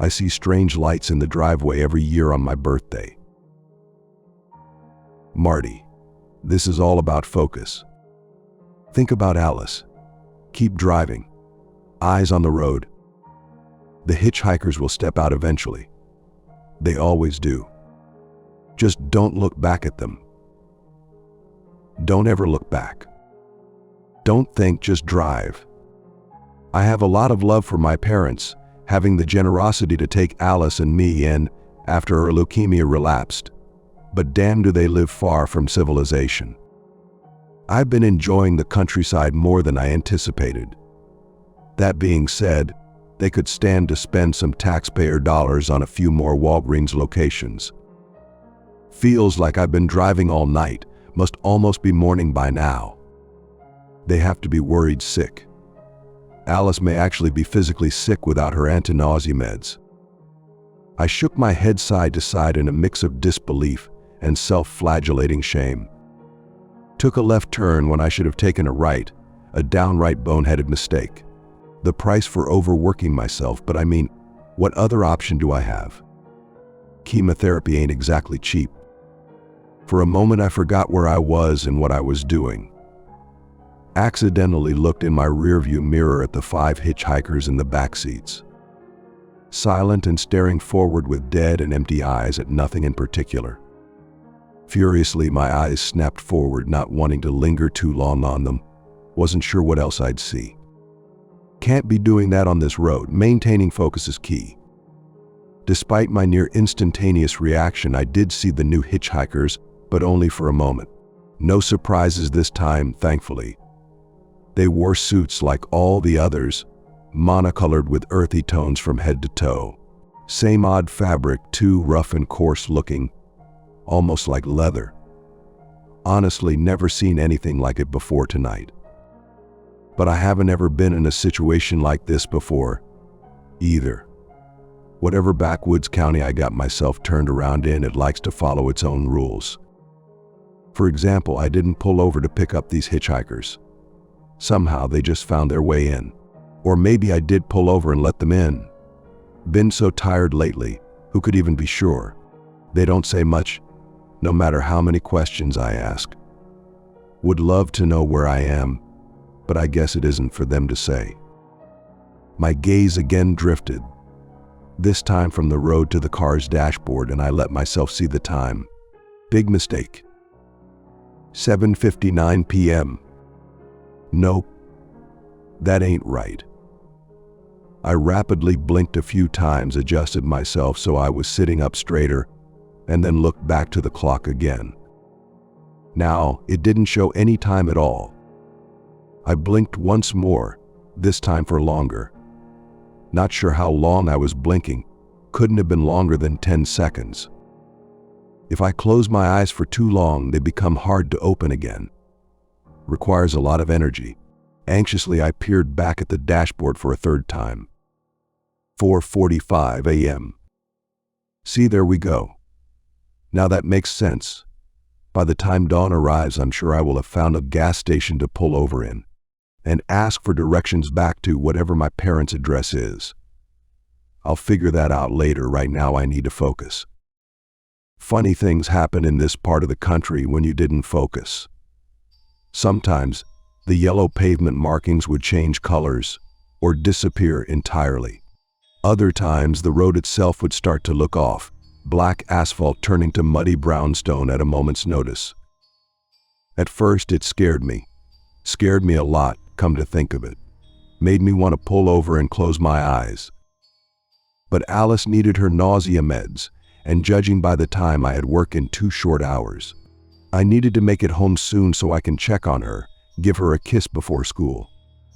I see strange lights in the driveway every year on my birthday. Marty, this is all about focus. Think about Alice. Keep driving. Eyes on the road. The hitchhikers will step out eventually. They always do. Just don't look back at them. Don't ever look back. Don't think, just drive. I have a lot of love for my parents, having the generosity to take Alice and me in after her leukemia relapsed, but damn do they live far from civilization. I've been enjoying the countryside more than I anticipated. That being said, they could stand to spend some taxpayer dollars on a few more Walgreens locations. Feels like I've been driving all night, must almost be morning by now. They have to be worried sick. Alice may actually be physically sick without her anti-nausea meds. I shook my head side to side in a mix of disbelief and self-flagellating shame. Took a left turn when I should have taken a right, a downright boneheaded mistake. The price for overworking myself, but I mean, what other option do I have? Chemotherapy ain't exactly cheap. For a moment I forgot where I was and what I was doing. Accidentally looked in my rearview mirror at the 5 hitchhikers in the back seats. Silent and staring forward with dead and empty eyes at nothing in particular. Furiously, my eyes snapped forward, not wanting to linger too long on them. Wasn't sure what else I'd see. Can't be doing that on this road. Maintaining focus is key. Despite my near instantaneous reaction, I did see the new hitchhikers, but only for a moment. No surprises this time, thankfully. They wore suits like all the others, monocolored with earthy tones from head to toe. Same odd fabric, too, rough and coarse looking, almost like leather. Honestly, never seen anything like it before tonight. But I haven't ever been in a situation like this before, either. Whatever backwoods county I got myself turned around in, it likes to follow its own rules. For example, I didn't pull over to pick up these hitchhikers. Somehow they just found their way in. Or maybe I did pull over and let them in. Been so tired lately, who could even be sure? They don't say much, no matter how many questions I ask. Would love to know where I am, but I guess it isn't for them to say. My gaze again drifted, this time from the road to the car's dashboard, and I let myself see the time. Big mistake. 7:59 p.m. Nope, that ain't right. I rapidly blinked a few times, adjusted myself so I was sitting up straighter, and then looked back to the clock again. Now, it didn't show any time at all. I blinked once more, this time for longer. Not sure how long I was blinking, couldn't have been longer than 10 seconds. If I close my eyes for too long, they become hard to open again. Requires a lot of energy. Anxiously, I peered back at the dashboard for a third time. 4:45 a.m. See, there we go. Now that makes sense. By the time dawn arrives, I'm sure I will have found a gas station to pull over in and ask for directions back to whatever my parents' address is. I'll figure that out later. Right now I need to focus. Funny things happen in this part of the country when you didn't focus. Sometimes, the yellow pavement markings would change colors or disappear entirely. Other times, the road itself would start to look off, black asphalt turning to muddy brownstone at a moment's notice. At first, it scared me a lot, come to think of it. Made me want to pull over and close my eyes. But Alice needed her nausea meds, and judging by the time, I had work in 2 short hours. I needed to make it home soon so I can check on her, give her a kiss before school.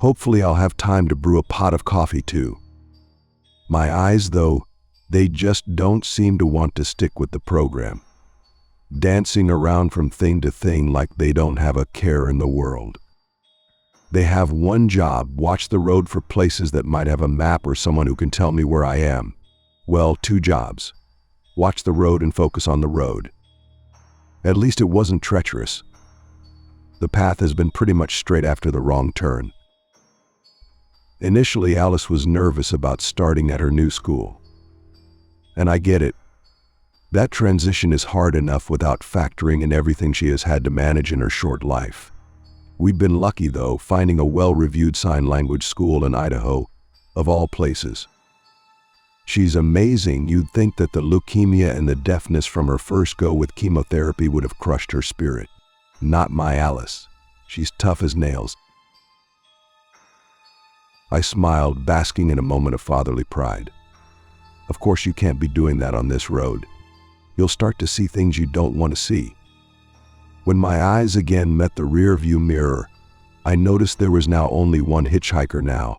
Hopefully I'll have time to brew a pot of coffee too. My eyes, though, they just don't seem to want to stick with the program. Dancing around from thing to thing like they don't have a care in the world. They have one job: watch the road for places that might have a map or someone who can tell me where I am. Well, 2 jobs. Watch the road and focus on the road. At least it wasn't treacherous. The path has been pretty much straight after the wrong turn. Initially, Alice was nervous about starting at her new school. And I get it. That transition is hard enough without factoring in everything she has had to manage in her short life. We've been lucky, though, finding a well-reviewed sign language school in Idaho, of all places. She's amazing. You'd think that the leukemia and the deafness from her first go with chemotherapy would have crushed her spirit. Not my Alice. She's tough as nails. I smiled, basking in a moment of fatherly pride. Of course, you can't be doing that on this road. You'll start to see things you don't want to see. When my eyes again met the rear-view mirror, I noticed there was now only one hitchhiker now,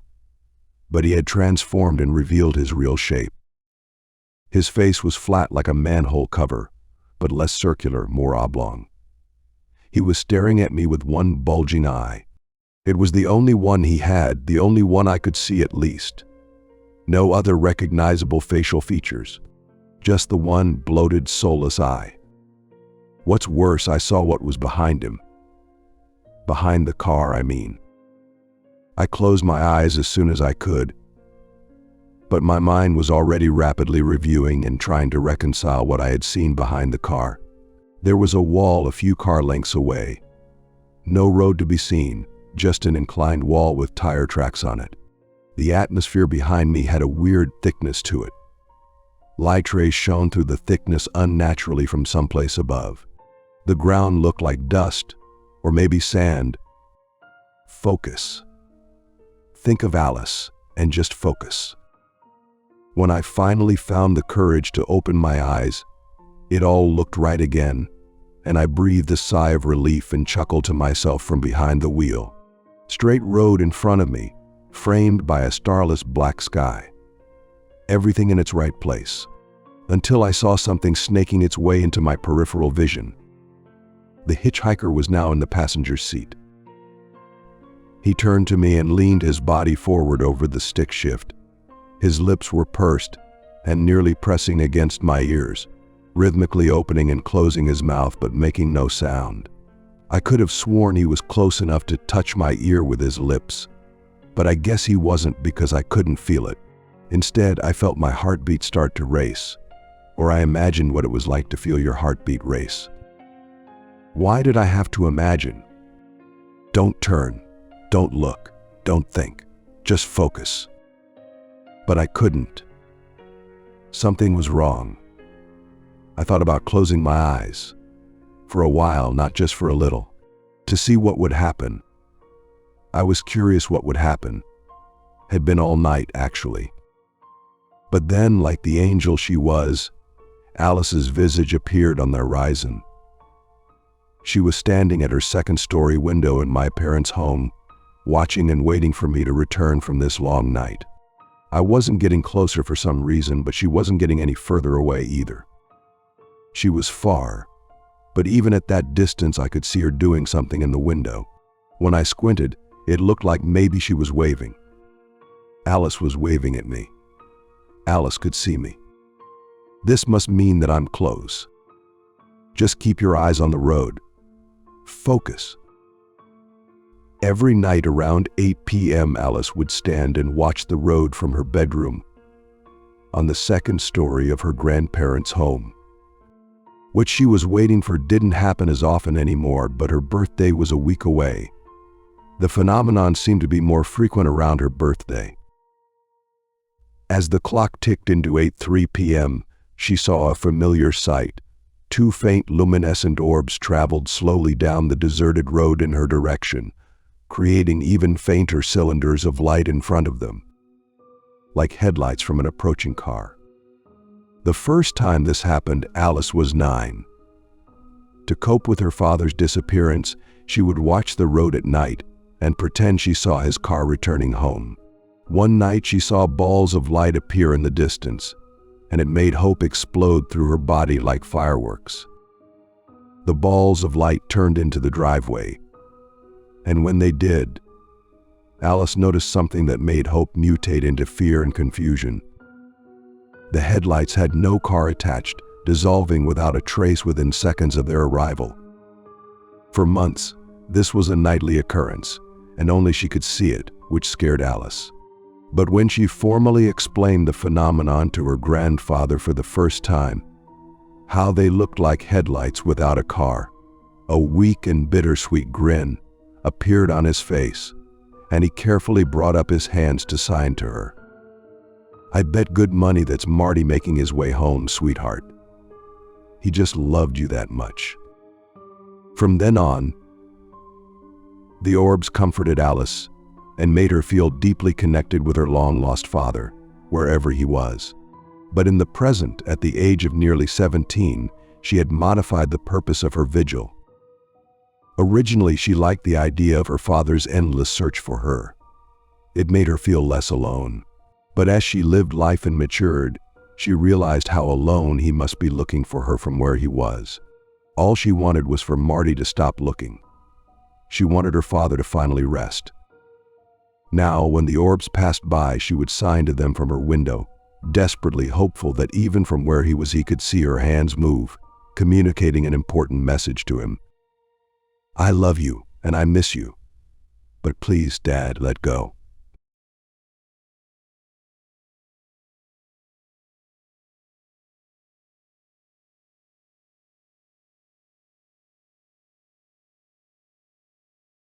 but he had transformed and revealed his real shape. His face was flat like a manhole cover, but less circular, more oblong. He was staring at me with one bulging eye. It was the only one he had, the only one I could see at least. No other recognizable facial features, just the one bloated, soulless eye. What's worse, I saw what was behind him. Behind the car, I mean. I closed my eyes as soon as I could, but my mind was already rapidly reviewing and trying to reconcile what I had seen behind the car. There was a wall a few car lengths away. No road to be seen, just an inclined wall with tire tracks on it. The atmosphere behind me had a weird thickness to it. Light rays shone through the thickness unnaturally from someplace above. The ground looked like dust, or maybe sand. Focus. Think of Alice, and just focus. When I finally found the courage to open my eyes, it all looked right again, and I breathed a sigh of relief and chuckled to myself from behind the wheel. Straight road in front of me, framed by a starless black sky. Everything in its right place, until I saw something snaking its way into my peripheral vision. The hitchhiker was now in the passenger's seat. He turned to me and leaned his body forward over the stick shift. His lips were pursed and nearly pressing against my ears, rhythmically opening and closing his mouth but making no sound. I could have sworn he was close enough to touch my ear with his lips, but I guess he wasn't because I couldn't feel it. Instead, I felt my heartbeat start to race, or I imagined what it was like to feel your heartbeat race. Why did I have to imagine? Don't turn, don't look, don't think, just focus. But I couldn't. Something was wrong. I thought about closing my eyes, for a while, not just for a little, to see what would happen. I was curious what would happen. Had been all night, actually. But then, like the angel she was, Alice's visage appeared on the horizon. She was standing at her second-story window in my parents' home, watching and waiting for me to return from this long night. I wasn't getting closer for some reason, but she wasn't getting any further away either. She was far, but even at that distance I could see her doing something in the window. When I squinted, it looked like maybe she was waving. Alice was waving at me. Alice could see me. This must mean that I'm close. Just keep your eyes on the road. Focus. Every night around 8 p.m. Alice would stand and watch the road from her bedroom on the second story of her grandparents' home. What she was waiting for didn't happen as often anymore, but her birthday was a week away. The phenomenon seemed to be more frequent around her birthday. As the clock ticked into 8:03 p.m., she saw a familiar sight. Two faint luminescent orbs traveled slowly down the deserted road in her direction, creating even fainter cylinders of light in front of them, like headlights from an approaching car. The first time this happened, Alice was 9. To cope with her father's disappearance, she would watch the road at night and pretend she saw his car returning home. One night she saw balls of light appear in the distance, and it made hope explode through her body like fireworks. The balls of light turned into the driveway, and when they did, Alice noticed something that made hope mutate into fear and confusion. The headlights had no car attached, dissolving without a trace within seconds of their arrival. For months, this was a nightly occurrence, and only she could see it, which scared Alice. But when she formally explained the phenomenon to her grandfather for the first time, how they looked like headlights without a car, a weak and bittersweet grin appeared on his face, and he carefully brought up his hands to sign to her. "I bet good money that's Marty making his way home, sweetheart. He just loved you that much." From then on, the orbs comforted Alice and made her feel deeply connected with her long-lost father, wherever he was. But in the present, at the age of nearly 17, she had modified the purpose of her vigil. Originally, she liked the idea of her father's endless search for her. It made her feel less alone. But as she lived life and matured, she realized how alone he must be looking for her from where he was. All she wanted was for Marty to stop looking. She wanted her father to finally rest. Now, when the orbs passed by, she would sign to them from her window, desperately hopeful that even from where he was, he could see her hands move, communicating an important message to him. "I love you, and I miss you. But please, Dad, let go."